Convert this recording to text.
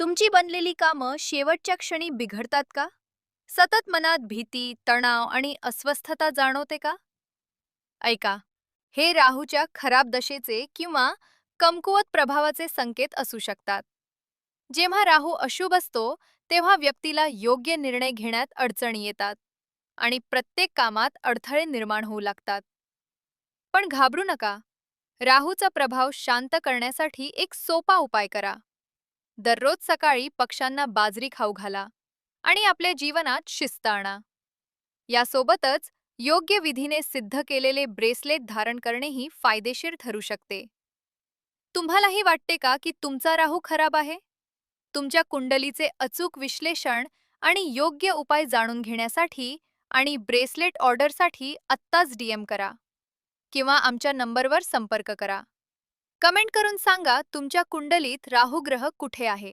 तुमची बनलेली कामं शेवटच्या क्षणी बिघडतात का? सतत मनात भीती, तणाव आणि अस्वस्थता जाणवते का? ऐका, हे राहूच्या खराब दशेचे किंवा कमकुवत प्रभावाचे संकेत असू शकतात. जेव्हा राहू अशुभ असतो, तेव्हा व्यक्तीला योग्य निर्णय घेण्यात अडचणी येतात आणि प्रत्येक कामात अडथळे निर्माण होऊ लागतात. पण घाबरू नका. राहूचा प्रभाव शांत करण्यासाठी एक सोपा उपाय करा. दररोज सकाळी पक्ष्यांना बाजरी खाऊ घाला आणि आपल्या जीवनात शिस्त आणा. यासोबतच योग्य विधीने सिद्ध केलेले ब्रेसलेट धारण करणेही फायदेशीर ठरू शकते. तुम्हालाही वाटते का की तुमचा राहू खराब आहे? तुमच्या कुंडलीचे अचूक विश्लेषण आणि योग्य उपाय जाणून घेण्यासाठी आणि ब्रेसलेट ऑर्डरसाठी आत्ताच डीएम करा किंवा आमच्या नंबरवर संपर्क करा. कमेंट करून सांगा तुमच्या कुंडलीत राहू ग्रह कुठे आहे.